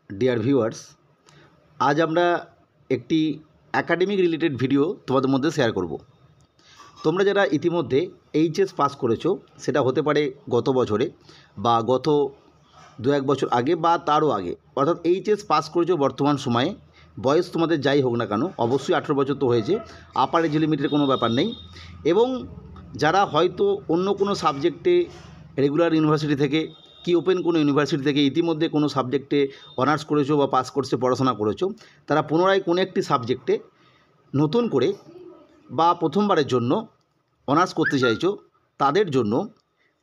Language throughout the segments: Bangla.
ডিয়ার ভিউয়ার্স, আজ আমরা একটি একাডেমিক রিলেটেড ভিডিও তোমাদের মধ্যে শেয়ার করব। তোমরা যারা ইতিমধ্যে এইচএস পাস করেছো, সেটা হতে পারে গত বছরে বা গত 2-1 বছর আগে বা তারও আগে, অর্থাৎ এইচএস পাস করেছো বর্তমান সময়ে, বয়স তোমাদের যাই হোক না কেন, অবশ্যই 18 বছর তো হয়েছে, আপার এজ লিমিটের কোনো ব্যাপার নেই। এবং যারা হয়তো অন্য কোনো সাবজেক্টে রেগুলার ইউনিভার্সিটি থেকে কি ওপেন কোনো ইউনিভার্সিটি থেকে ইতিমধ্যে কোনো সাবজেক্টে অনার্স করেছো বা পাস কোর্সে পড়াশোনা করেছো, তারা পুনরায় কোনো একটি সাবজেক্টে নতুন করে বা প্রথমবারের জন্য অনার্স করতে চাইছো, তাদের জন্য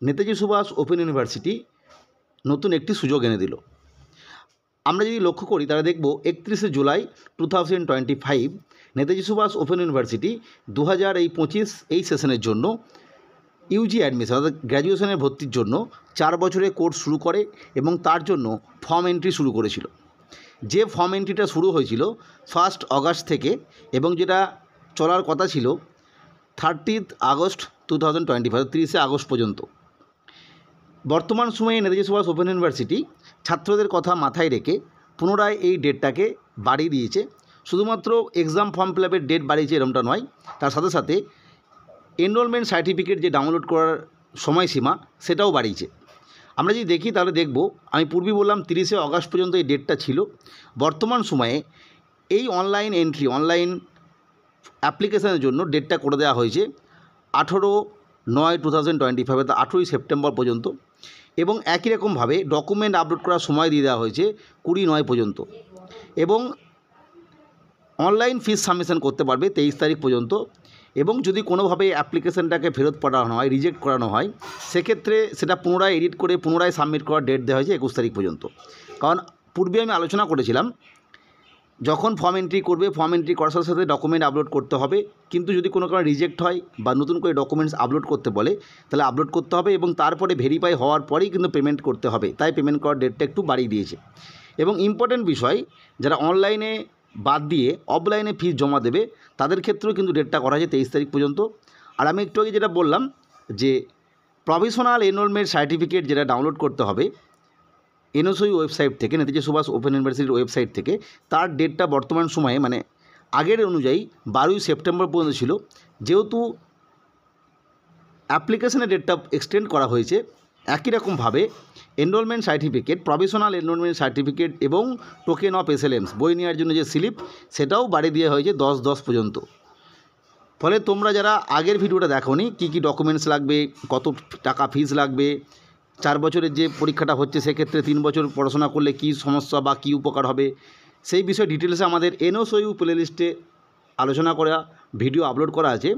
নেতাজি সুভাষ ওপেন ইউনিভার্সিটি নতুন একটি সুযোগ এনে দিল। আমরা যদি লক্ষ্য করি তাহলে দেখব 31শে জুলাই 2025 নেতাজি সুভাষ ওপেন ইউনিভার্সিটি 2025 এই সেশনের জন্য ইউজি অ্যাডমিশন অর্থাৎ গ্র্যাজুয়েশনের ভর্তির জন্য 4 বছরের কোর্স শুরু করে এবং তার জন্য ফর্ম এন্ট্রি শুরু করেছিল। যে ফর্ম এন্ট্রিটা শুরু হয়েছিল 1 আগস্ট থেকে এবং যেটা চলার কথা ছিল 30 আগস্ট 2025, 30শে আগস্ট পর্যন্ত। বর্তমান সময়ে নেতাজি সুভাষ ওপেন ইউনিভার্সিটি ছাত্রদের কথা মাথায় রেখে পুনরায় এই ডেটটাকে বাড়িয়ে দিয়েছে। শুধুমাত্র এক্সাম ফর্ম ফিল আপের ডেট বাড়িয়েছে এরকমটা নয়, তার সাথে সাথে এনরোলমেন্ট সার্টিফিকেট যে ডাউনলোড করার সময়সীমা সেটাও বাড়িয়েছে। আমরা যদি দেখি তাহলে দেখব, আমি পূর্বে বললাম 30শে আগস্ট পর্যন্ত এই ডেটটা ছিল। বর্তমান সময়ে এই অনলাইন এন্ট্রি, অনলাইন অ্যাপ্লিকেশনের জন্য ডেটটা করে দেওয়া হয়েছে 18/9/2025 অর্থাৎ 18ই সেপ্টেম্বর পর্যন্ত। এবং একই রকমভাবে ডকুমেন্ট আপলোড করার সময় দিয়ে দেওয়া হয়েছে 20/9 পর্যন্ত। এবং অনলাইন ফিস সাবমিশন করতে পারবে 23 তারিখ পর্যন্ত। এবং যদি কোনোভাবে অ্যাপ্লিকেশনটাকে ফেরত পাঠানো হয়, রিজেক্ট করানো হয়, সেক্ষেত্রে সেটা পুনরায় এডিট করে পুনরায় সাবমিট করার ডেট দেওয়া হয়েছে 21 তারিখ পর্যন্ত। কারণ পূর্বে আমি আলোচনা করেছিলাম, যখন ফর্ম এন্ট্রি করবে, ফর্ম এন্ট্রি করার সাথে সাথে ডকুমেন্ট আপলোড করতে হবে, কিন্তু যদি কোনো কারণে রিজেক্ট হয় বা নতুন করে ডকুমেন্টস আপলোড করতে বলে, তাহলে আপলোড করতে হবে এবং তারপরে ভেরিফাই হওয়ার পরেই কিন্তু পেমেন্ট করতে হবে। তাই পেমেন্ট করার ডেটটা একটু বাড়িয়ে দিয়েছে। এবং ইম্পর্টেন্ট বিষয়, যারা অনলাইনে বাদ দিয়ে অফলাইনে ফিস জমা দেবে, তাদের ক্ষেত্রেও কিন্তু ডেটটা করা হয়েছে 23 তারিখ পর্যন্ত। আর আমি একটু আগে যেটা বললাম যে প্রভিশনাল এনরোলমেন্ট সার্টিফিকেট যেটা ডাউনলোড করতে হবে এনএসইউ ওয়েবসাইট থেকে, নেতাজি সুভাষ ওপেন ইউনিভার্সিটির ওয়েবসাইট থেকে, তার ডেটটা বর্তমান সময়ে মানে আগের অনুযায়ী 12ই সেপ্টেম্বর পর্যন্ত ছিল। যেহেতু অ্যাপ্লিকেশনের ডেটটা এক্সটেন্ড করা হয়েছে, একই রকমভাবে enrolment certificate, provisional enrolment certificate এবং টোকেন অফ এসএলএমস বই নেওয়ার জন্য যে স্লিপ, সেটাও বাড়িয়ে দেওয়া হয়েছে 10/10 পর্যন্ত। ফলে তোমরা যারা আগের ভিডিওটা দেখোনি, কী কী ডকুমেন্টস লাগবে, কত টাকা ফিস লাগবে, 4 বছরের যে পরীক্ষাটা হচ্ছে সেক্ষেত্রে 3 বছর পড়াশোনা করলে কী সমস্যা বা কী উপকার হবে, সেই বিষয়ে ডিটেলসে আমাদের এনএসইউ প্লেলিস্টে আলোচনা করা ভিডিও আপলোড করা আছে।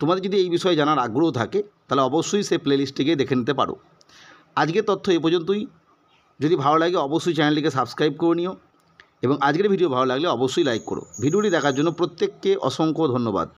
তোমাদের যদি এই বিষয়ে জানার আগ্রহ থাকে তাহলে অবশ্যই সেই প্লেলিস্টে গিয়ে দেখে নিতে পারো। আজকের তথ্য এই পর্যন্তই। যদি ভালো লাগে অবশ্যই চ্যানেলটিকে সাবস্ক্রাইব করে নিও এবং আজকের ভিডিও ভালো লাগলে অবশ্যই লাইক করো। ভিডিওটি দেখার জন্য প্রত্যেককে অসংখ্য ধন্যবাদ।